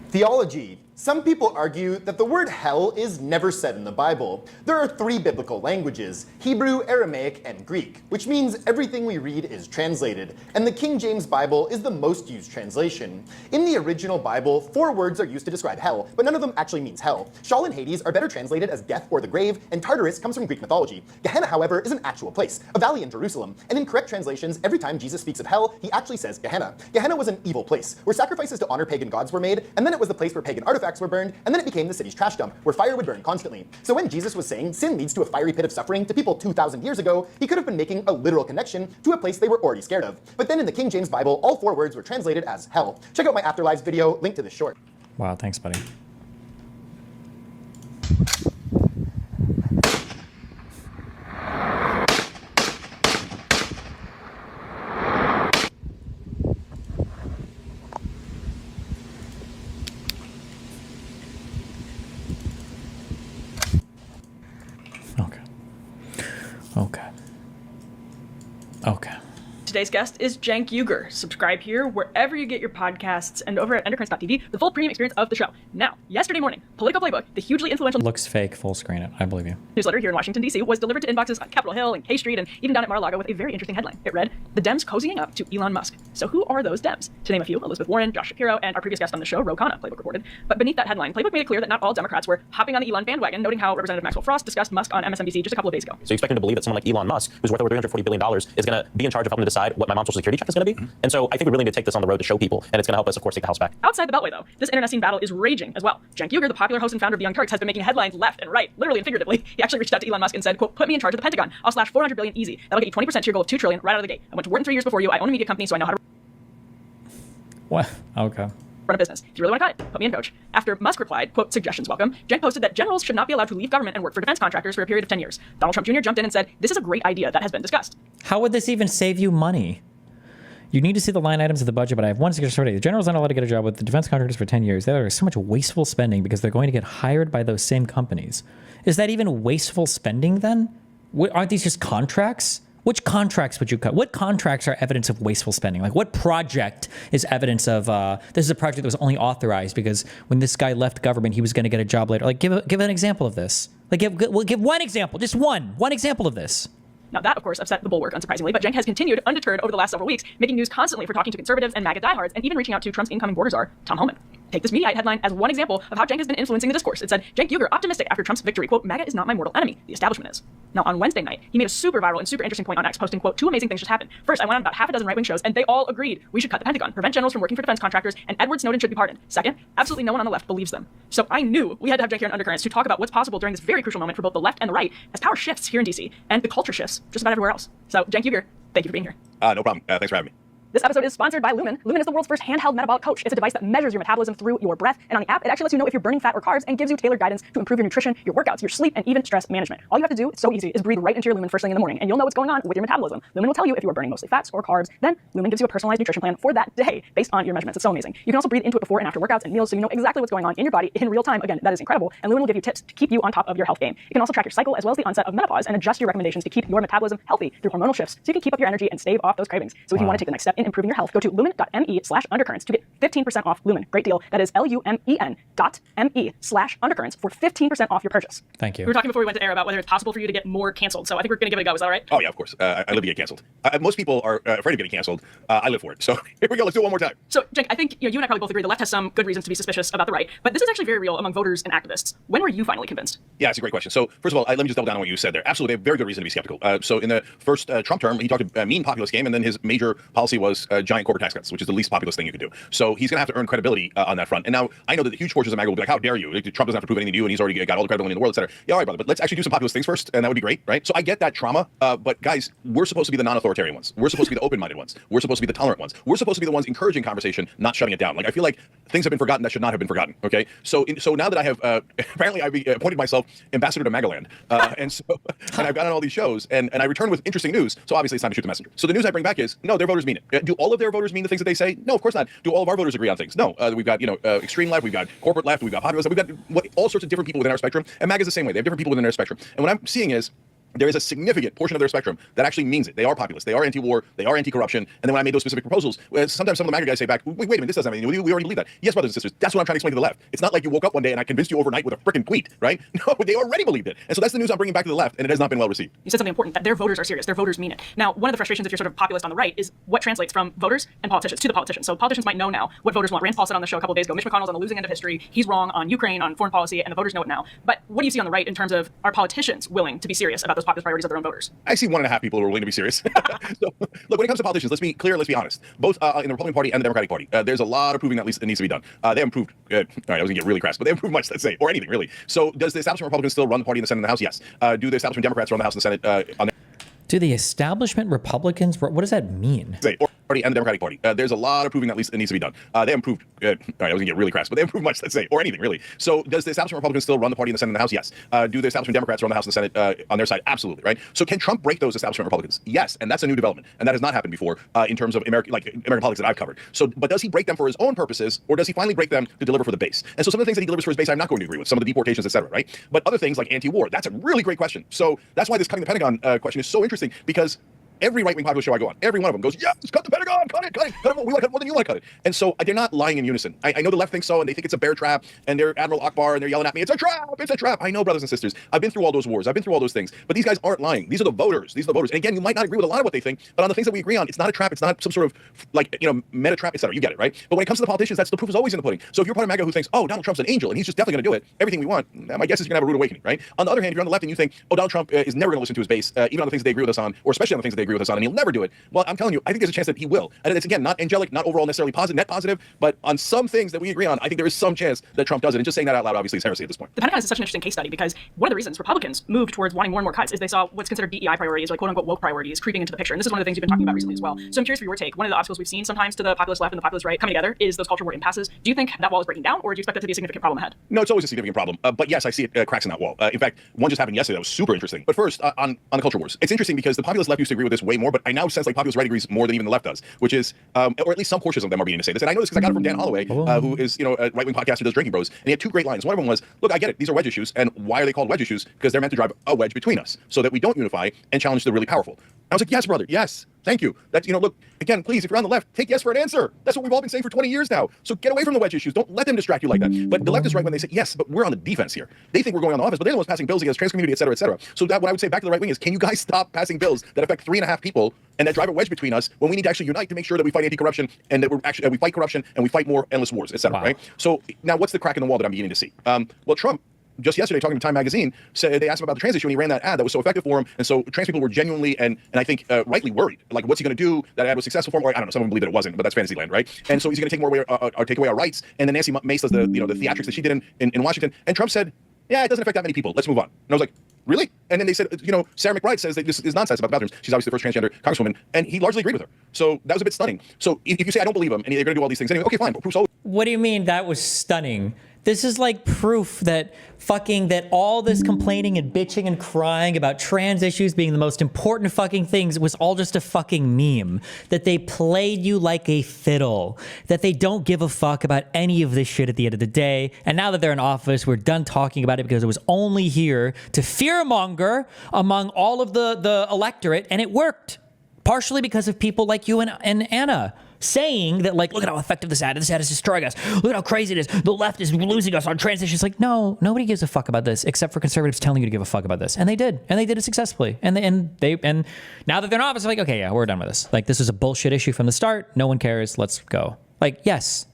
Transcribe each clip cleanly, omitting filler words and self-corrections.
Theology. Some people argue that the word hell is never said in the Bible. There are 3 biblical languages, Hebrew, Aramaic, and Greek, which means everything we read is translated, and the King James Bible is the most used translation. In the original Bible, 4 words are used to describe hell, but none of them actually means hell. Sheol and Hades are better translated as death or the grave, and Tartarus comes from Greek mythology. Gehenna, however, is an actual place, a valley in Jerusalem, and in correct translations, every time Jesus speaks of hell, he actually says Gehenna. Gehenna was an evil place, where sacrifices to honor pagan gods were made, and then it was the place where pagan artifacts were burned, and then it became the city's trash dump, where fire would burn constantly. So when Jesus was saying sin leads to a fiery pit of suffering to people 2,000 years ago, he could have been making a literal connection to a place they were already scared of. But then in the King James Bible, all 4 words were translated as hell. Check out my Afterlives video, link to this short. Wow, thanks, buddy. Okay. Today's guest is Cenk Uygur. Subscribe here wherever you get your podcasts and over at endercurrents.tv, the full premium experience of the show. Now, yesterday morning, Politico Playbook, the hugely influential Looks fake, full screen it. I believe you. newsletter here in Washington, D.C., was delivered to inboxes on Capitol Hill and K Street and even down at Mar-a-Lago with a very interesting headline. It read, "The Dems cozying up to Elon Musk." So who are those Dems? To name a few, Elizabeth Warren, Josh Shapiro, and our previous guest on the show, Ro Khanna, Playbook reported. But beneath that headline, Playbook made it clear that not all Democrats were hopping on the Elon bandwagon, noting how Representative Maxwell Frost discussed Musk on MSNBC just a couple of days ago. So you expect him to believe that someone like Elon Musk, who's worth over $340 billion, is going to be in charge of helping to decide what my mom's social security check is going to be? And so I think we really need to take this on the road to show people, and it's going to help us, of course, take the House back. Outside the Beltway, though, this internecine battle is raging as well. Cenk Uygur, the popular host and founder of the Young Turks, has been making headlines left and right, literally and figuratively. He actually reached out to Elon Musk and said, quote, "Put me in charge of the Pentagon. I'll slash $400 billion easy. That'll get you 20% to your goal of $2 trillion right out of the gate. I went to Wharton 3 years before you. I own a media company, so I know how to What? Okay. run a business. If you really want to cut it, put me in coach." After Musk replied, quote, "Suggestions welcome," Cenk posted that generals should not be allowed to leave government and work for defense contractors for a period of 10 years. Donald Trump Jr. jumped in and said, "This is a great idea that has been discussed." How would this even save you money? You need to see the line items of the budget, but I have one suggestion already. The general's not allowed to get a job with the defense contractors for 10 years. There is so much wasteful spending because they're going to get hired by those same companies. Is that even wasteful spending then? Aren't these just contracts? Which contracts would you cut? What contracts are evidence of wasteful spending? Like what project is evidence of, this is a project that was only authorized because when this guy left government, he was going to get a job later. Like give an example of this. Like give one example, just one example of this. Now that, of course, upset the bulwark, unsurprisingly, but Cenk has continued undeterred over the last several weeks, making news constantly for talking to conservatives and MAGA diehards, and even reaching out to Trump's incoming border czar, Tom Homan. Take this Mediaite headline as one example of how Cenk has been influencing the discourse. It said, "Cenk Uygur optimistic after Trump's victory. Quote, MAGA is not my mortal enemy. The establishment is." Now, on Wednesday night, he made a super viral and super interesting point on X, posting, quote, "Two amazing things just happened. First, I went on about half a dozen right-wing shows, and they all agreed we should cut the Pentagon, prevent generals from working for defense contractors, and Edward Snowden should be pardoned. Second, absolutely no one on the left believes them." So I knew we had to have Cenk here on Undercurrents to talk about what's possible during this very crucial moment for both the left and the right as power shifts here in DC, and the culture shifts just about everywhere else. So, Cenk Uygur, thank you for being here. No problem. Thanks for having me. This episode is sponsored by Lumen. Lumen is the world's first handheld metabolic coach. It's a device that measures your metabolism through your breath, and on the app, it actually lets you know if you're burning fat or carbs and gives you tailored guidance to improve your nutrition, your workouts, your sleep, and even stress management. All you have to do, it's so easy, is breathe right into your Lumen first thing in the morning, and you'll know what's going on with your metabolism. Lumen will tell you if you are burning mostly fats or carbs. Then Lumen gives you a personalized nutrition plan for that day based on your measurements. It's so amazing. You can also breathe into it before and after workouts and meals, so you know exactly what's going on in your body in real time. Again, that is incredible. And Lumen will give you tips to keep you on top of your health game. You can also track your cycle as well as the onset of menopause and adjust your recommendations to keep your metabolism healthy through hormonal shifts, so you can keep up your energy and stave off those cravings. So if you want to take the next step in improving your health, go to lumen.me/undercurrents to get 15% off Lumen. Great deal. That is lumen.me/undercurrents for 15% off your purchase. Thank you. We were talking before we went to air about whether it's possible for you to get more canceled, so I think we're going to give it a go. Is that all right? Oh, yeah, of course. I live to get canceled. Most people are afraid of getting canceled. I live for it. So here we go. Let's do it one more time. So, Cenk, I think you and I probably both agree the left has some good reasons to be suspicious about the right, but this is actually very real among voters and activists. When were you finally convinced? Yeah, it's a great question. So first of all, let me just double down on what you said there. Absolutely, they have very good reason to be skeptical. So in the first Trump term, he talked a mean populist game, and then his major policy was giant corporate tax cuts, which is the least populist thing you could do. So he's going to have to earn credibility on that front. And now I know that the huge portions of MAGA will be like, how dare you? Trump doesn't have to prove anything to you, and he's already got all the credibility in the world, et cetera. Yeah, all right, brother, but let's actually do some populist things first, and that would be great, right? So I get that trauma, but guys, we're supposed to be the non-authoritarian ones. We're supposed to be the open-minded ones. We're supposed to be the tolerant ones. We're supposed to be the ones encouraging conversation, not shutting it down. Like, I feel like things have been forgotten that should not have been forgotten, okay? So now that I have, apparently I've appointed myself ambassador to MAGAland, and I've gotten on all these shows, and I return with interesting news, so obviously it's time to shoot the messenger. So the news I bring back is, no, their voters mean it. Do all of their voters mean the things that they say? No, of course not. Do all of our voters agree on things? No. We've got, extreme left, we've got corporate left, we've got populist, we've got all sorts of different people within our spectrum, and MAGA is the same way. They have different people within their spectrum. And what I'm seeing is, there is a significant portion of their spectrum that actually means it. They are populist. They are anti-war. They are anti-corruption. And then when I made those specific proposals, sometimes some of the MAGA guys say back, wait a minute, this doesn't have anything to do. We already believe that. Yes, brothers and sisters, that's what I'm trying to explain to the left. It's not like you woke up one day and I convinced you overnight with a freaking tweet, right? No, they already believed it. And so that's the news I'm bringing back to the left, and it has not been well received. You said something important, that their voters are serious. Their voters mean it. Now, one of the frustrations if you're sort of populist on the right is what translates from voters and politicians to the politicians. So politicians might know now what voters want. Rand Paul said on the show a couple of days ago, Mitch McConnell's on the losing end of history. He's wrong on Ukraine, on foreign policy, and the voters know it now. But what do you see on the right in terms of are politicians willing to be serious about those populist priorities of their own voters? I see 1.5 people who are willing to be serious. So, look, when it comes to politicians, let's be clear, let's be honest. Both in the Republican Party and the Democratic Party, there's a lot of proving that at least it needs to be done. They haven't proved, all right, I was going to get really crass, but they haven't proved much, let's say, or anything, really. So does the establishment Republicans still run the party in the Senate and the House? Yes. Do the establishment Democrats run the House and the Senate on Do the establishment Republicans, what does that mean? or Party and the Democratic Party. There's a lot of proving that at least it needs to be done. They haven't proved, all right, I was going to get really crass, but they haven't proved much, let's say, or anything, really. So does the establishment Republicans still run the party in the Senate and the House? Yes. Do the establishment Democrats run the House and the Senate on their side? Absolutely, right? So can Trump break those establishment Republicans? Yes, and that's a new development, and that has not happened before in terms of American politics that I've covered. So, but does he break them for his own purposes, or does he finally break them to deliver for the base? And so some of the things that he delivers for his base, I'm not going to agree with. Some of the deportations, et cetera, right? But other things like anti-war, that's a really great question. So that's why this cutting the Pentagon question is so interesting, because every right-wing populist show I go on, every one of them goes, yes, cut the Pentagon, cut it. We want to cut it more than you want to cut it. And so they're not lying in unison. I know the left thinks so, and they think it's a bear trap, and they're Admiral Akbar, and they're yelling at me, it's a trap, it's a trap. I know, brothers and sisters. I've been through all those wars. I've been through all those things. But these guys aren't lying. These are the voters. These are the voters. And again, you might not agree with a lot of what they think, but on the things that we agree on, it's not a trap. It's not some sort of, like, meta trap, et cetera. You get it, right? But when it comes to the politicians, that's the proof is always in the pudding. So if you're part of MAGA who thinks, oh, Donald Trump's an angel, and he's just definitely going to do it, everything we want, my guess is you're going to have a rude awakening, right? On the other hand, if you're on the left and you think, oh, Donald Trump is never going to listen to his base, even on the things that they agree with us on, or especially on the things that they agree with us on, and he'll never do it. Well, I'm telling you, I think there's a chance that he will. And it's, again, not angelic, not overall necessarily positive, net positive, but on some things that we agree on, I think there is some chance that Trump does it. And just saying that out loud, obviously, is heresy at this point. The Pentagon is such an interesting case study because one of the reasons Republicans moved towards wanting more and more cuts is they saw what's considered DEI priorities, like quote-unquote woke priorities, creeping into the picture. And this is one of the things you've been talking about recently as well. So I'm curious for your take. One of the obstacles we've seen sometimes to the populist left and the populist right coming together is those culture war impasses. Do you think that wall is breaking down, or do you expect that to be a significant problem ahead? No, it's always a significant problem. But yes, I see it cracks in that wall. In fact, one just happened yesterday that was super interesting. But first, on the culture wars. It's interesting because the populist left used to agree with this way more, but I now sense like populist right agrees more than even the left does, which is, or at least some portions of them are beginning to say this. And I know this because I got it from Dan Holloway, who is, a right-wing podcaster, does Drinking Bros. And he had two great lines. One of them was, look, I get it. These are wedge issues. And why are they called wedge issues? Because they're meant to drive a wedge between us so that we don't unify and challenge the really powerful. I was like, yes, brother. Yes. Thank you. That's, look, again, please, if you're on the left, take yes for an answer. That's what we've all been saying for 20 years now. So get away from the wedge issues. Don't let them distract you like that. But the left is right when they say, yes, but we're on the defense here. They think we're going on the offense, but they're the ones passing bills against trans community, et cetera, et cetera. So that what I would say back to the right wing is, can you guys stop passing bills that affect 3.5 people and that drive a wedge between us when we need to actually unite to make sure that we fight anti-corruption and that we fight corruption and we fight more endless wars, et cetera, right? So now what's the crack in the wall that I'm beginning to see? Well, Trump, just yesterday, talking to Time Magazine, said they asked him about the trans issue, and he ran that ad that was so effective for him. And so trans people were genuinely and I think rightly worried. Like, what's he going to do? That ad was successful for him, or I don't know. Some of them believe that it wasn't, but that's fantasy land, right? And so he's going to take more away, or take away our rights. And then Nancy Mace does the the theatrics that she did in Washington. And Trump said, yeah, it doesn't affect that many people. Let's move on. And I was like, really? And then they said, Sarah McBride says that this is nonsense about bathrooms. She's obviously the first transgender congresswoman, and he largely agreed with her. So that was a bit stunning. So if you say I don't believe him, and they're going to do all these things anyway, okay, fine. But proof's always. What do you mean that was stunning? This is like proof that all this complaining and bitching and crying about trans issues being the most important fucking things was all just a fucking meme. That they played you like a fiddle. That they don't give a fuck about any of this shit at the end of the day. And now that they're in office, we're done talking about it because it was only here to fearmonger among all of the electorate, and it worked. Partially because of people like you and Anna saying that, like, look at how effective this ad is destroying us. Look at how crazy it is. The left is losing us on trans issues. Like, no, nobody gives a fuck about this except for conservatives telling you to give a fuck about this. And they did. And they did it successfully. And now that they're in office, they're like, okay, yeah, we're done with this. Like, this is a bullshit issue from the start. No one cares. Let's go. Like, yes.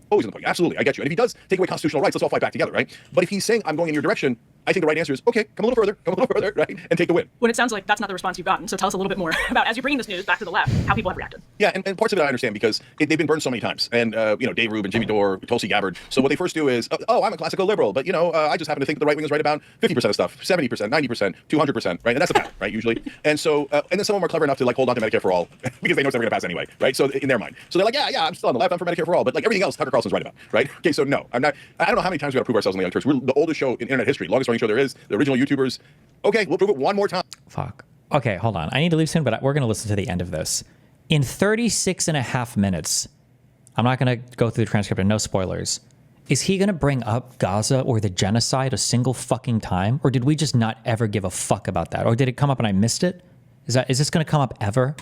Always in the point. Absolutely. I get you. And if he does take away constitutional rights, let's all fight back together, right? But if he's saying, I'm going in your direction, I think the right answer is, okay, come a little further, right? And take the win. When it sounds like that's not the response you've gotten. So tell us a little bit more about, as you're bringing this news back to the left, how people have reacted. Yeah, and parts of it I understand because they've been burned so many times. And, Dave Rubin, Jimmy Dore, Tulsi Gabbard. So what they first do is, oh, I'm a classical liberal, but, I just happen to think that the right wing is right about 50% of stuff, 70%, 90%, 200%, right? And that's the pattern, right, usually. And so, and then some of them are clever enough to, like, hold on to Medicare for all because they know it's never going to pass anyway, right? So in their mind. So they're like, yeah, I'm still on the left, I'm for Medicare for all. But, like, everything else, Tucker Carlson's right about, right? Okay, so no, I'm not. I don't know how many times we got to prove ourselves on the Young Turks. We're the oldest show in internet history, longest running show there is, the original YouTubers. Okay, we'll prove it one more time. Fuck. Okay, hold on. I need to leave soon, but we're going to listen to the end of this. In 36.5 minutes, I'm not going to go through the transcript and no spoilers. is he going to bring up Gaza or the genocide a single fucking time? Or did we just not ever give a fuck about that? Or did it come up and I missed it? Is this going to come up ever?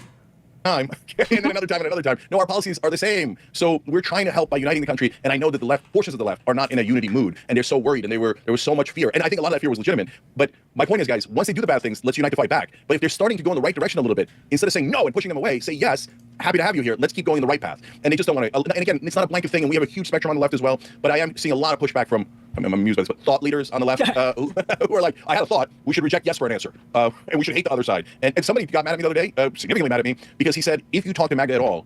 Time and then another time and another time. No, our policies are the same. So we're trying to help by uniting the country. And I know that the left, portions of the left, are not in a unity mood, and they're so worried, and there was so much fear. And I think a lot of that fear was legitimate. But my point is, guys, once they do the bad things, let's unite to fight back. But if they're starting to go in the right direction a little bit, instead of saying no and pushing them away, say yes. Happy to have you here. Let's keep going in the right path. And they just don't want to. And again, it's not a blanket thing, and we have a huge spectrum on the left as well. But I am seeing a lot of pushback from, I'm amused by this, but thought leaders on the left who are like, I had a thought. We should reject yes for an answer. And we should hate the other side. And somebody got mad at me the other day, significantly mad at me, because he said, if you talk to MAGA at all,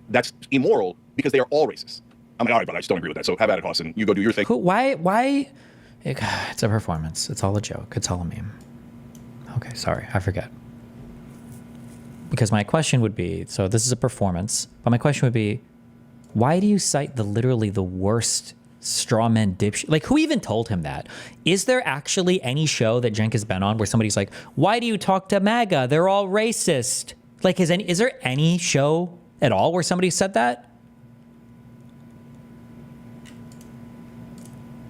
that's immoral because they are all racist. I'm like, all right, but I just don't agree with that. So have at it, Austin. You go do your thing. Why? It's a performance. It's all a joke. It's all a meme. Okay, sorry. I forget. Because my question would be, so this is a performance, but my question would be, why do you cite literally the worst straw man dipshit? Like, who even told him that? Is there actually any show that Cenk has been on where somebody's like, why do you talk to MAGA? They're all racist. Like, is there any show at all where somebody said that?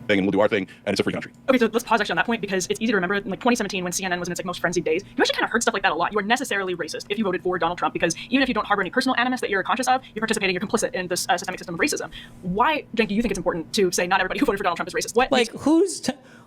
And we'll do our thing, and it's a free country. Okay, so let's pause actually on that point, because it's easy to remember in like 2017 when CNN was in its like most frenzied days. You actually kind of heard stuff like that a lot. You are necessarily racist if you voted for Donald Trump, because even if you don't harbor any personal animus that you're conscious of, you're participating, you're complicit in this systemic system of racism. Why, Cenk, do you think it's important to say not everybody who voted for Donald Trump is racist? What? Like,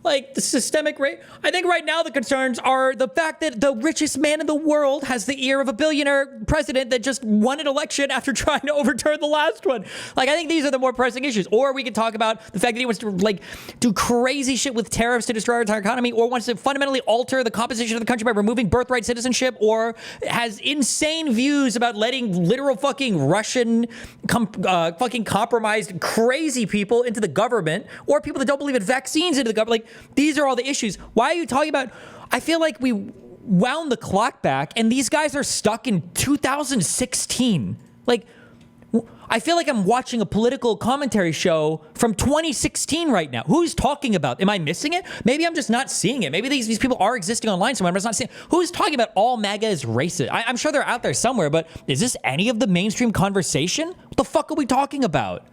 like the systemic rate? I think right now the concerns are the fact that the richest man in the world has the ear of a billionaire president that just won an election after trying to overturn the last one. Like, I think these are the more pressing issues. Or we could talk about the fact that he wants to like do crazy shit with tariffs to destroy our entire economy, or wants to fundamentally alter the composition of the country by removing birthright citizenship, or has insane views about letting literal fucking Russian fucking compromised crazy people into the government, or people that don't believe in vaccines into the government. Like, these are all the issues. Why are you talking about? I feel like we wound the clock back and these guys are stuck in 2016. Like, I feel like I'm watching a political commentary show from 2016 right now. Who's talking about? Am I missing it? Maybe I'm just not seeing it. Maybe these people are existing online somewhere. I'm just not seeing it. Who's talking about all MAGA is racist? I'm sure they're out there somewhere, but is this any of the mainstream conversation? What the fuck are we talking about?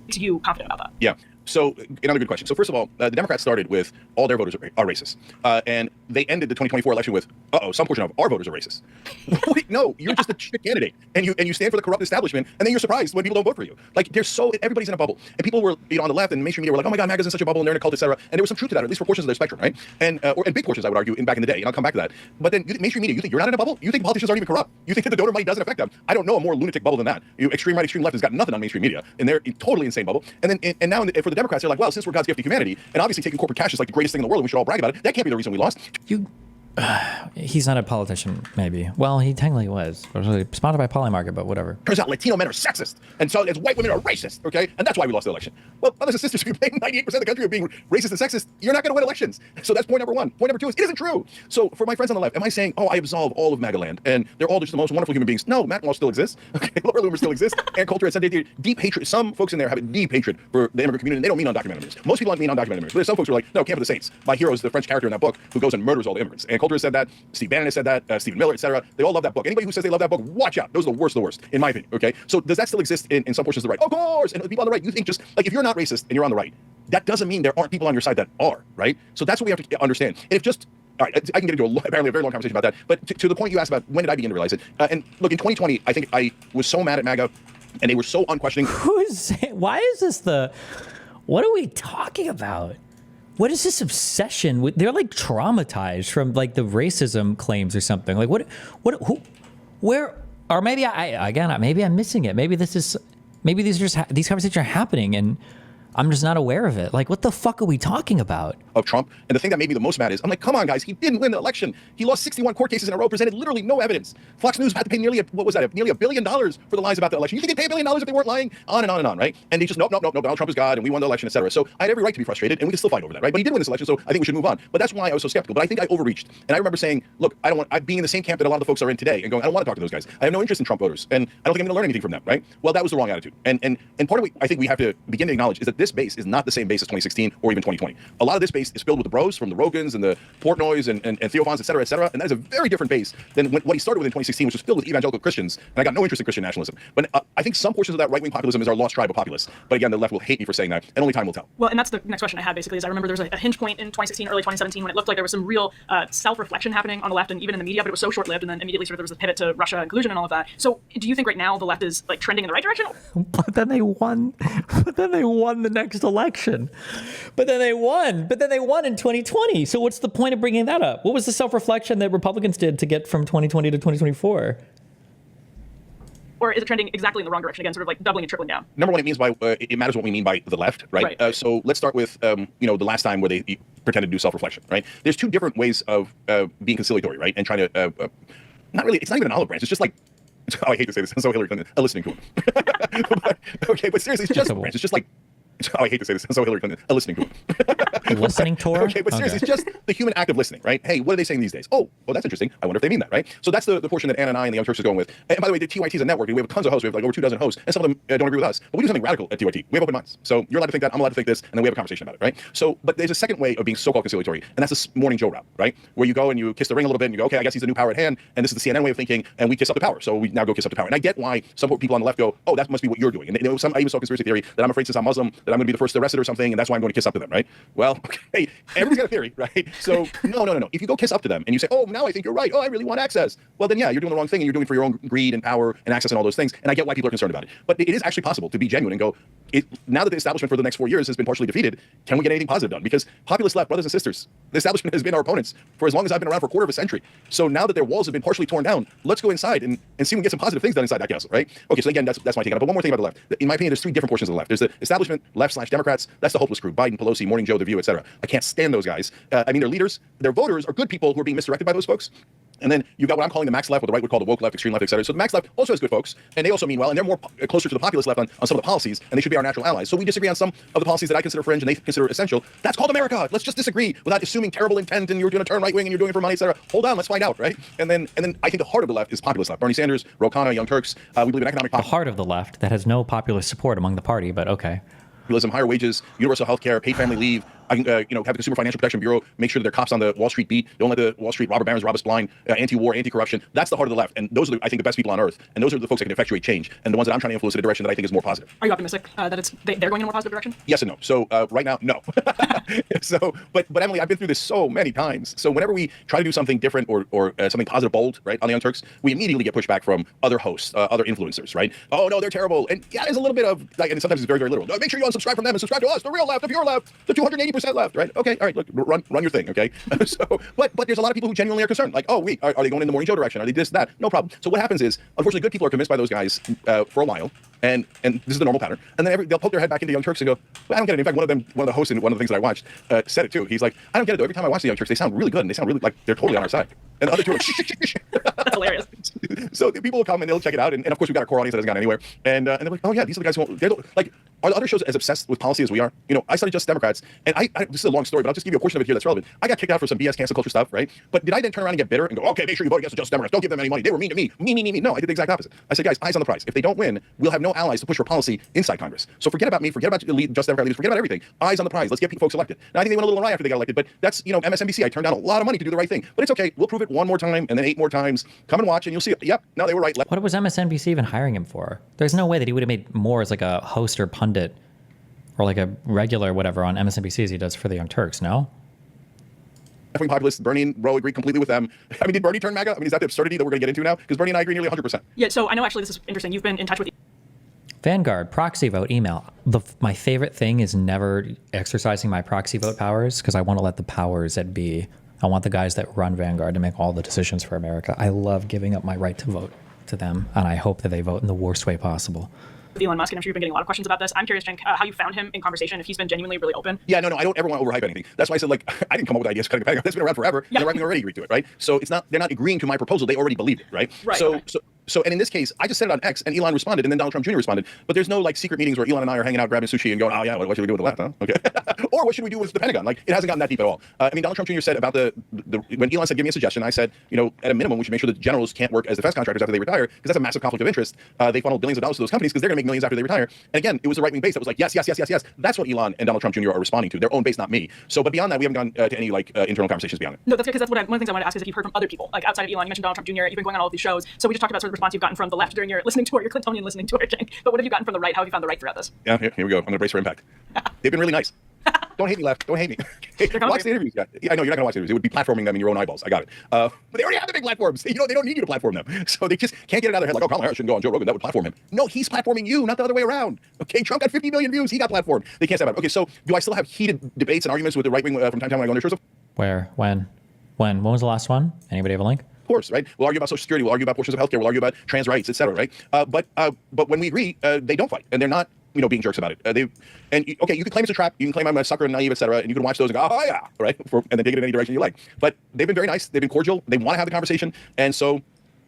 Makes you confident about that? Yeah. So another good question. So first of all, the Democrats started with all their voters are racist. And they ended the 2024 election with, some portion of our voters are racist. Wait, no, you're just a shit candidate. And you stand for the corrupt establishment, and then you're surprised when people don't vote for you. Like, everybody's in a bubble. And people were, on the left and mainstream media were like, oh my God, MAGA's in such a bubble and they're in a cult, et cetera. And there was some truth to that, at least for portions of their spectrum, right? And big portions, I would argue, back in the day. And I'll come back to that. But then mainstream media, you think you're not in a bubble? You think politicians aren't even corrupt? You think that the donor money doesn't affect them? I don't know a more lunatic bubble than that. Extreme right, extreme left has got nothing on mainstream media. And they're a totally insane bubble. And then now for the Democrats, they're like, well, since we're God's gift to humanity, and obviously taking corporate cash is like the greatest thing in the world, and we should all brag about it. That can't be the reason we lost. He's not a politician, maybe. Well, he technically was. Sponsored by Polymarket, but whatever. Turns out Latino men are sexist, and so as white women are racist, okay? And that's why we lost the election. Well, brothers and sisters, if you blame 98% of the country of being racist and sexist, you're not going to win elections. So that's point number one. Point number two is, it isn't true. So for my friends on the left, am I saying, I absolve all of MAGA land, and they're all just the most wonderful human beings? No, Matt Law still exists. Okay, Laura Loomer still exists. And culture has deep hatred. Some folks in there have a deep hatred for the immigrant community, and they don't mean undocumented immigrants. Most people don't mean undocumented immigrants. But there's some folks who are like, no, Camp of the Saints. My hero is the French character in that book who goes and murders all the immigrants. And culture has said that. Steve Bannon has said that, Stephen Miller, etc. They all love that book. Anybody who says they love that book, watch out. Those are the worst of the worst, in my opinion. Okay, so does that still exist in some portions of the right? Of course. And the people on the right, you think just like if you're not racist and you're on the right, that doesn't mean there aren't people on your side that are, right? So that's what we have to understand. And if just all right, I can get into apparently a very long conversation about that. But to the point you asked about when did I begin to realize it? And look, in 2020, I think I was so mad at MAGA, and they were so unquestioning. Why is this what are we talking about? What is this obsession with? They're like traumatized from like the racism claims or something. Like where, or maybe maybe I'm missing it. Maybe these conversations are happening and I'm just not aware of it. Like, what the fuck are we talking about? Of Trump. And the thing that made me the most mad is, I'm like, come on, guys, he didn't win the election. He lost 61 court cases in a row, presented literally no evidence. Fox News had to pay nearly $1 billion for the lies about the election. You think they'd pay $1 billion if they weren't lying? On and on and on, right? And they just, nope, Donald Trump is God, and we won the election, etc. So I had every right to be frustrated, and we can still fight over that, right? But he did win this election, so I think we should move on. But that's why I was so skeptical. But I think I overreached. And I remember saying, look, I'm being in the same camp that a lot of the folks are in today, and going, I don't want to talk to those guys. I have no interest in Trump voters, and I don't think I'm going to learn anything from them, right? Well, that was the wrong attitude. And part of what I think we have to begin to acknowledge is that this base is not the same base as 2016 or even 2020. A lot of this base base is filled with the bros from the Rogans and the Portnoys and Theophans, et cetera, and that is a very different base than what he started with in 2016, which was filled with evangelical Christians, and I got no interest in Christian nationalism. But I think some portions of that right-wing populism is our lost tribe of populists. But again, the left will hate me for saying that, and only time will tell. Well, and that's the next question I had, basically, is I remember there was a hinge point in 2016, early 2017, when it looked like there was some real self-reflection happening on the left and even in the media, but it was so short-lived, and then immediately sort of there was a pivot to Russia and collusion and all of that. So do you think right now the left is like trending in the right direction? But then they won. But then they won the next election. But then they won in 2020. So what's the point of bringing that up? What was the self-reflection that Republicans did to get from 2020 to 2024? Or is it trending exactly in the wrong direction again, sort of like doubling and tripling down? Number one, it matters what we mean by the left, right? So let's start with the last time where they pretended to do self-reflection, right? There's two different ways of being conciliatory, right? And trying to it's not even an olive branch. It's just like, oh, I hate to say this, I'm so Hillary Clinton, a listening tool. but seriously, it's just a branch. It's just like, oh, I hate to say this, I'm so Hillary Clinton, a listening tool. Listening tour? Okay, but seriously, it's just the human act of listening, right? Hey, what are they saying these days? Oh, well, that's interesting. I wonder if they mean that, right? So that's the portion that Anna and I and the Young Turks is going with. And by the way, the TYT is a network. We have tons of hosts. We have like over 2 dozen hosts, and some of them don't agree with us. But we do something radical at TYT. We have open minds. So you're allowed to think that, I'm allowed to think this, and then we have a conversation about it, right? So, but there's a second way of being so-called conciliatory, and that's this Morning Joe route, right? Where you go and you kiss the ring a little bit, and you go, okay, I guess he's the new power at hand, and this is the CNN way of thinking, and we kiss up the power. So we now go kiss up the power. And I get why some people on the left go, oh, that must be what you're doing. And I even saw conspiracy theory that I'm afraid since I'm Muslim that I'm going to be the first to arrest it or something, and that's why I'm going to kiss up to them, right? Well, okay, everyone's got a theory, right? So no. If you go kiss up to them and you say, oh, now I think you're right. Oh, I really want access. Well, then yeah, you're doing the wrong thing, and you're doing it for your own greed and power and access and all those things. And I get why people are concerned about it. But it is actually possible to be genuine and go, now that the establishment for the next 4 years has been partially defeated, can we get anything positive done? Because populist left, brothers and sisters, the establishment has been our opponents for as long as I've been around, for a quarter of a century. So now that their walls have been partially torn down, let's go inside and see if we can get some positive things done inside that castle, right? Okay, so again, that's my take on it. But one more thing about the left. In my opinion, there's 3 different portions of the left. There's the establishment, left/Democrats. That's the hopeless crew. Biden, Pelosi, Morning Joe, The View, etc. I can't stand those guys. I mean, their leaders, their voters are good people who are being misdirected by those folks. And then you got what I'm calling the max left, what the right would call the woke left, extreme left, etc. So the max left also has good folks, and they also mean well, and they're more closer to the populist left on some of the policies, and they should be our natural allies. So we disagree on some of the policies that I consider fringe and they consider essential. That's called America. Let's just disagree without assuming terrible intent and you're going to turn right wing and you're doing it for money, etc. Hold on, let's find out, right? And then I think the heart of the left is populist left. Bernie Sanders, Ro Khanna, Young Turks. We believe in economic The heart of the left that has no popular support among the party, but okay. populism, higher wages, universal health care, paid family leave. I can, have the Consumer Financial Protection Bureau make sure that there are cops on the Wall Street beat. Don't let the Wall Street robber barons rob us blind. Anti-war, anti-corruption. That's the heart of the left, and those are, I think, the best people on earth. And those are the folks that can effectuate change, and the ones that I'm trying to influence in a direction that I think is more positive. Are you optimistic that they're going in a more positive direction? Yes and no. So right now, no. But Emily, I've been through this so many times. So whenever we try to do something different or something positive, bold, right, on the Young Turks, we immediately get pushback from other hosts, other influencers, right? Oh no, they're terrible. And yeah, there's a little bit of like, and sometimes it's very, very literal. No, make sure you unsubscribe from them and subscribe to us, the real left, the pure left, the 280% left, right? Okay, all right, look, run your thing, okay? But there's a lot of people who genuinely are concerned. Like, oh wait, are they going in the Morning Joe direction? Are they this, that? No problem. So what happens is, unfortunately, good people are convinced by those guys for a while, and this is the normal pattern. And then they'll poke their head back into Young Turks and go, well, I don't get it. In fact, one of the hosts in one of the things that I watched said it too. He's like, I don't get it though. Every time I watch the Young Turks, they sound really good and they sound really like they're totally on our side. And the other two are That's hilarious. So the people will come and they'll check it out, and of course we've got a core audience that hasn't gone anywhere. And they're like, oh yeah, these are the guys who like. Are the other shows as obsessed with policy as we are? I studied Just Democrats, and I this is a long story, but I'll just give you a portion of it here that's relevant. I got kicked out for some BS cancel culture stuff, right? But did I then turn around and get bitter and go, okay, make sure you vote against the Just Democrats. Don't give them any money. They were mean to me. Me. No, I did the exact opposite. I said, guys, eyes on the prize. If they don't win, we'll have no allies to push for policy inside Congress. So forget about me. Forget about elite Just Democrat leaders. Forget about everything. Eyes on the prize. Let's get folks elected. Now I think they went a little awry after they got elected, but that's MSNBC. I turned down a lot of money to do the right thing, but it's okay. We'll prove it one more time and then 8 more times. Come and watch, and you'll see. Yep, now they were right. What was MSNBC even hiring him for? There's no way that he would have made more as like a host or pundit or like a regular whatever on MSNBC as he does for the Young Turks, no? Left-wing populists, Bernie and Roe agree completely with them. I mean, did Bernie turn MAGA? I mean, is that the absurdity that we're going to get into now? Because Bernie and I agree nearly 100%. Yeah, so I know actually this is interesting. You've been in touch with Vanguard, proxy vote, email. My favorite thing is never exercising my proxy vote powers because I want to let the powers that be. I want the guys that run Vanguard to make all the decisions for America. I love giving up my right to vote to them, and I hope that they vote in the worst way possible. Elon Musk, and I'm sure you've been getting a lot of questions about this. I'm curious, Cenk, how you found him in conversation, if he's been genuinely really open. Yeah, no, I don't ever want to overhype anything. That's why I said, like, I didn't come up with ideas. That's been around forever. Yeah. And they're already agreed to it, right? So they're not agreeing to my proposal. They already believed it, right? Right. So So, and in this case, I just said it on X, and Elon responded, and then Donald Trump Jr. responded. But there's no like secret meetings where Elon and I are hanging out, grabbing sushi, and going, "Oh yeah, what should we do with the left, huh?" Okay, or what should we do with the Pentagon? Like, it hasn't gotten that deep at all. I mean, Donald Trump Jr. said about when Elon said, "Give me a suggestion," I said, at a minimum, we should make sure that generals can't work as defense contractors after they retire, because that's a massive conflict of interest. They funnel billions of dollars to those companies because they're going to make millions after they retire. And again, it was the right wing base that was like, yes, yes, yes, yes, yes. That's what Elon and Donald Trump Jr. are responding to, their own base, not me. So, but beyond that, we haven't gone to any internal conversations beyond it. No, that's good, because that's one of the things I wanted to ask is if you've heard from other people, like outside of Elon. You mentioned Donald Trump Jr. You've been going on all of these shows, so we just talked about sort of the response you've gotten from the left during your listening tour, your Clintonian listening tour, Cenk. But what have you gotten from the right? How have you found the right throughout this? Yeah, here we go. I'm going to brace for impact. They've been really nice. Don't hate me, left. Don't hate me. Watch the interviews. Yeah, I know you're not going to watch the interviews. It would be platforming them in your own eyeballs. I got it. But they already have the big platforms. They don't need you to platform them. So they just can't get it out of their head like, oh, Kamala Harris shouldn't go on Joe Rogan. That would platform him. No, he's platforming you, not the other way around. Okay, Trump got 50 million views. He got platformed. They can't say about it. Okay, so do I still have heated debates and arguments with the right wing from time to time when I go on their shows? Where? When? When was the last one? Anybody have a link? Of course, right? We'll argue about Social Security. We'll argue about portions of healthcare. We'll argue about trans rights, et cetera, right? But when we agree, they don't fight, and they're not, being jerks about it. You can claim it's a trap. You can claim I'm a sucker and naive, et cetera, and you can watch those and go, oh yeah, right? And then take it in any direction you like. But they've been very nice. They've been cordial. They want to have the conversation, and so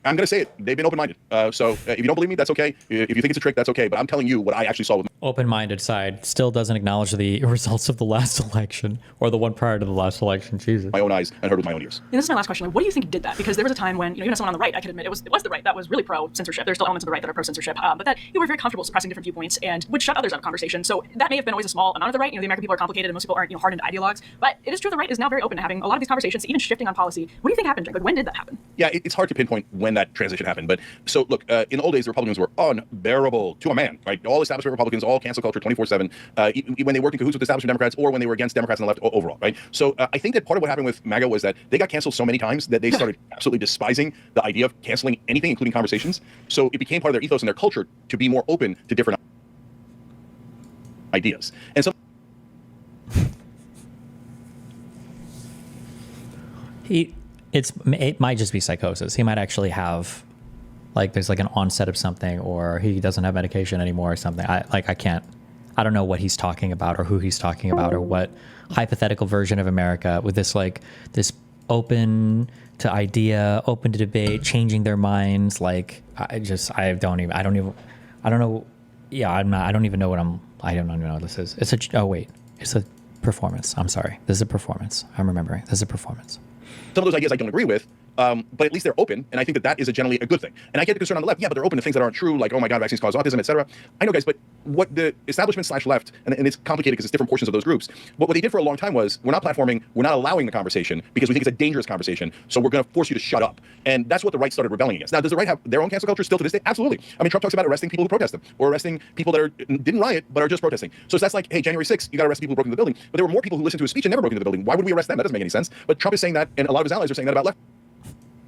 I'm going to say it. They've been open-minded. So if you don't believe me, that's okay. If you think it's a trick, that's okay. But I'm telling you what I actually saw with open-minded side still doesn't acknowledge the results of the last election or the one prior to the last election. Jesus. My own eyes and heard with my own ears. And this is my last question. Like, what do you think did that? Because there was a time when, even as someone on the right, I can admit it was the right that was really pro-censorship. There's still elements of the right that are pro-censorship, but that you were very comfortable suppressing different viewpoints and would shut others out of conversation. So that may have been always a small amount of the right. The American people are complicated and most people aren't, hardened ideologues. But it is true the right is now very open to having a lot of these conversations, even shifting on policy. What do you think happened, Cenk? Like, when did that happen? Yeah, it's hard to pinpoint when that transition happened. But so look, in the old days, the Republicans were unbearable to a man, right? All establishment Republicans, all cancel culture 24/7, when they worked in cahoots with establishment Democrats or when they were against Democrats on the left overall, right? So I think that part of what happened with MAGA was that they got canceled so many times that they started absolutely despising the idea of canceling anything, including conversations. So it became part of their ethos and their culture to be more open to different ideas. And so it might just be psychosis. He might actually have, like, there's like an onset of something, or he doesn't have medication anymore or something. I don't know what he's talking about or who he's talking about or what hypothetical version of America with this open to idea, open to debate, changing their minds. Like, I don't even know what this is. It's a performance. I'm sorry. This is a performance. I'm remembering. This is a performance. Some of those ideas I don't agree with, but at least they're open, and I think that is generally a good thing. And I get the concern on the left, yeah, but they're open to things that aren't true, like, oh my God, vaccines cause autism, et cetera. I know, guys, but what the establishment/left, and it's complicated because it's different portions of those groups, but what they did for a long time was, we're not platforming, we're not allowing the conversation because we think it's a dangerous conversation, so we're going to force you to shut up. And that's what the right started rebelling against. Now, does the right have their own cancel culture still to this day? Absolutely. I mean, Trump talks about arresting people who protest them, or arresting people that didn't riot, but are just protesting. So that's like, hey, January 6th, you got to arrest people who broke into the building. But there were more people who listened to his speech and never broke into the building. Why would we arrest them? That doesn't make any sense. But Trump is saying that, and a lot of his allies are saying that about left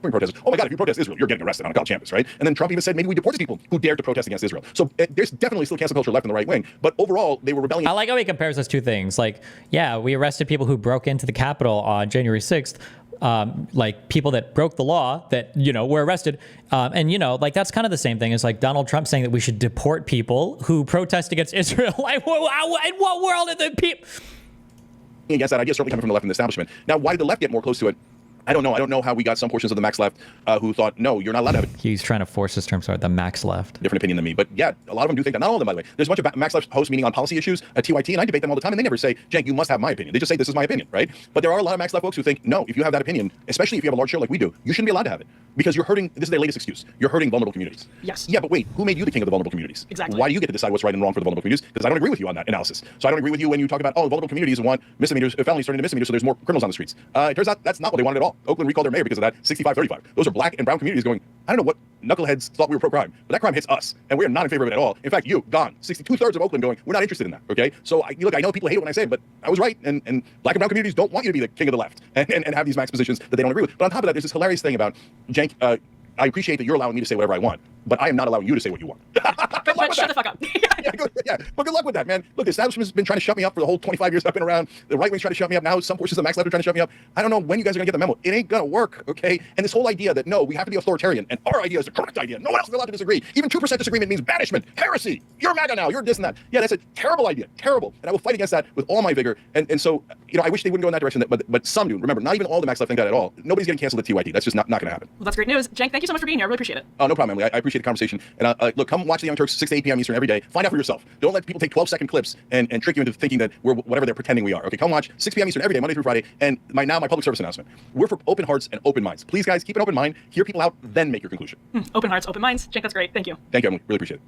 protesters. Oh my God, if you protest Israel, you're getting arrested on a college campus, right? And then Trump even said maybe we deported people who dared to protest against Israel. So there's definitely still cancel culture left in the right wing, but overall they were rebelling. I like how he compares those two things. Like, yeah, we arrested people who broke into the Capitol on January 6th. Like people that broke the law that, were arrested. And, like that's kind of the same thing as like Donald Trump saying that we should deport people who protest against Israel. Like, in what world are the people? Against that idea, certainly coming from the left and the establishment. Now, why did the left get more close to it? I don't know. I don't know how we got some portions of the max left who thought, no, you're not allowed to have it. He's trying to force his terms, the max left. Different opinion than me. But yeah, a lot of them do think that. Not all of them, by the way. There's a bunch of max left hosts meeting on policy issues at TYT, and I debate them all the time, and they never say, Cenk, you must have my opinion. They just say, this is my opinion, right? But there are a lot of max left folks who think, no, if you have that opinion, especially if you have a large show like we do, you shouldn't be allowed to have it. Because you're hurting, this is their latest excuse, you're hurting vulnerable communities. Yes. Yeah, but wait, who made you the king of the vulnerable communities? Exactly. Why do you get to decide what's right and wrong for the vulnerable communities? Because I don't agree with you on that analysis. So I don't agree with you when you talk about, vulnerable communities want misdemeanors, felonies turning into misdemeanors, so there's more criminals on the streets. It turns out that's not what they wanted at all. Oakland recalled their mayor because of that 65-35. Those are black and brown communities going, I don't know what knuckleheads thought we were pro-crime, but that crime hits us, and we're not in favor of it at all. In fact, gone. 2/3 of Oakland going, we're not interested in that, okay? So, I know people hate it when I say it, but I was right, and black and brown communities don't want you to be the king of the left and have these max positions that they don't agree with. But on top of that, there's this hilarious thing about, Cenk, I appreciate that you're allowing me to say whatever I want, but I am not allowing you to say what you want. But shut the fuck up. But good luck with that, man. Look, the establishment's been trying to shut me up for the whole 25 years I've been around. The right wing's trying to shut me up now. Some portions of the Max Left are trying to shut me up. I don't know when you guys are gonna get the memo. It ain't gonna work, okay? And this whole idea that no, we have to be authoritarian and our idea is the correct idea. No one else is allowed to disagree. Even 2% disagreement means banishment, heresy. You're MAGA now. You're this and that. Yeah, that's a terrible idea. Terrible. And I will fight against that with all my vigor. And so, I wish they wouldn't go in that direction. But some do. Remember, not even all the Max Left think that at all. Nobody's getting canceled at TYT. That's just not gonna happen. Well, that's great news. Cenk, thank you so much for being here. I really appreciate it. Oh, no problem, Emily. I appreciate the conversation. And look, come watch the Young Turks 6 to 8 p.m. Eastern every day. Find out for yourself. Don't let people take 12-second clips and trick you into thinking that we're whatever they're pretending we are. Okay, come watch 6 p.m. Eastern every day, Monday through Friday. And my public service announcement. We're for open hearts and open minds. Please, guys, keep an open mind. Hear people out, then make your conclusion. Open hearts, open minds. Cenk, that's great. Thank you. Thank you, Emily. Really appreciate it.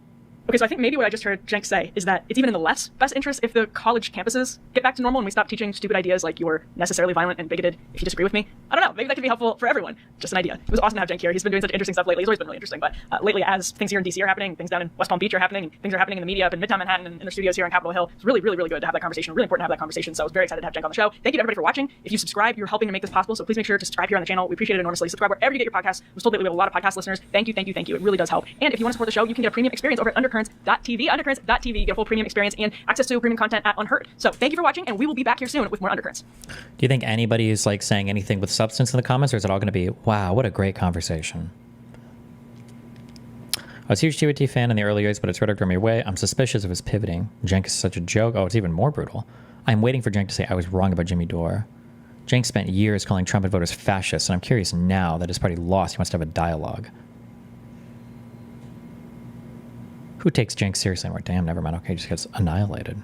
Okay, so I think maybe what I just heard Cenk say is that it's even in the left's best interest if the college campuses get back to normal and we stop teaching stupid ideas like you're necessarily violent and bigoted if you disagree with me. I don't know. Maybe that could be helpful for everyone. Just an idea. It was awesome to have Cenk here. He's been doing such interesting stuff lately. He's always been really interesting, but lately as things here in DC are happening, things down in West Palm Beach are happening, and things are happening in the media up in Midtown Manhattan and in their studios here on Capitol Hill, it's really, really, really good to have that conversation. Really important to have that conversation. So I was very excited to have Cenk on the show. Thank you to everybody for watching. If you subscribe, you're helping to make this possible. So please make sure to subscribe here on the channel. We appreciate it enormously. Subscribe wherever you get your podcasts. I was told that we have a lot of podcast listeners. Thank you, thank you, thank you. It really does help. And if you want to support the show, you can get a premium experience over at undercurrents.tv. Undercurrents.tv. You get a full premium experience and access to premium content at Unheard. So thank you for watching, and we will be back here soon with more Undercurrents. Do you think anybody is like saying anything with substance in the comments, or is it all going to be, wow, what a great conversation? I was a huge TYT fan in the early years, but its rhetoric drew me away. I'm suspicious of his pivoting. Cenk is such a joke. Oh, it's even more brutal. I'm waiting for Cenk to say I was wrong about Jimmy Dore. Cenk spent years calling Trump and voters fascists, and I'm curious now that his party lost, he wants to have a dialogue. Who takes Cenk seriously anymore? Damn, never mind. Okay, just gets annihilated.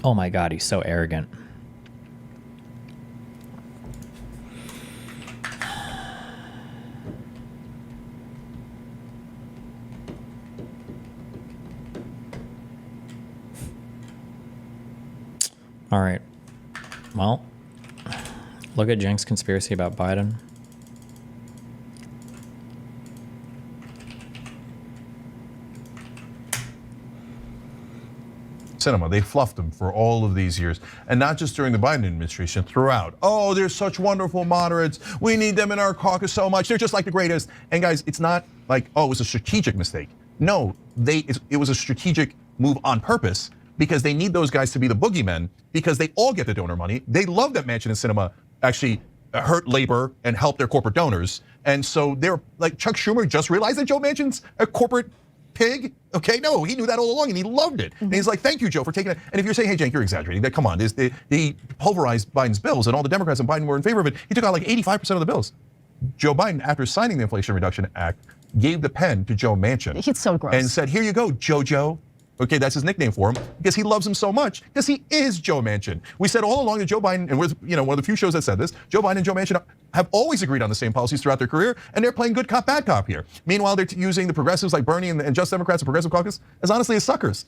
Oh my god, he's so arrogant. All right. Well, look at Cenk's conspiracy about Biden. Cinema. They fluffed them for all of these years, and not just during the Biden administration, throughout. Oh, they're such wonderful moderates. We need them in our caucus so much. They're just like the greatest. And guys, it's not like, oh, it was a strategic mistake. No, it was a strategic move on purpose because they need those guys to be the boogeymen because they all get the donor money. They love that Manchin and Sinema actually hurt labor and help their corporate donors. And so they're like, Chuck Schumer just realized that Joe Manchin's a corporate pig? Okay, no, he knew that all along and he loved it. And he's like, thank you, Joe, for taking it. And if you're saying, hey, Cenk, you're exaggerating, that come on, they pulverized Biden's bills and all the Democrats and Biden were in favor of it. He took out like 85% of the bills. Joe Biden, after signing the Inflation Reduction Act, gave the pen to Joe Manchin. He's so gross. And said, here you go, JoJo. Okay, that's his nickname for him because he loves him so much because he is Joe Manchin. We said all along that Joe Biden, and we're one of the few shows that said this, Joe Biden and Joe Manchin have always agreed on the same policies throughout their career, and they're playing good cop, bad cop here. Meanwhile, they're using the progressives like Bernie and Just Democrats and Progressive Caucus as honestly as suckers.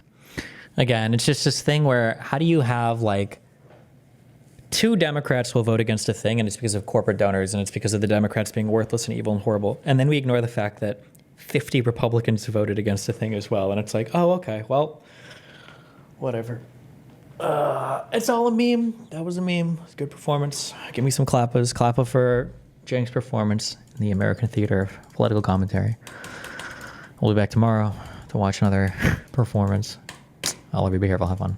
Again, it's just this thing where how do you have like two Democrats will vote against a thing and it's because of corporate donors and it's because of the Democrats being worthless and evil and horrible. And then we ignore the fact that 50 Republicans voted against a thing as well. And it's like, oh, okay, well, whatever. It's all a meme. That was a meme. It's a good performance. Give me some clappers. Clapper for Cenk's performance in the American theater of political commentary. We'll be back tomorrow to watch another performance. I'll love you. Be here. I'll have fun.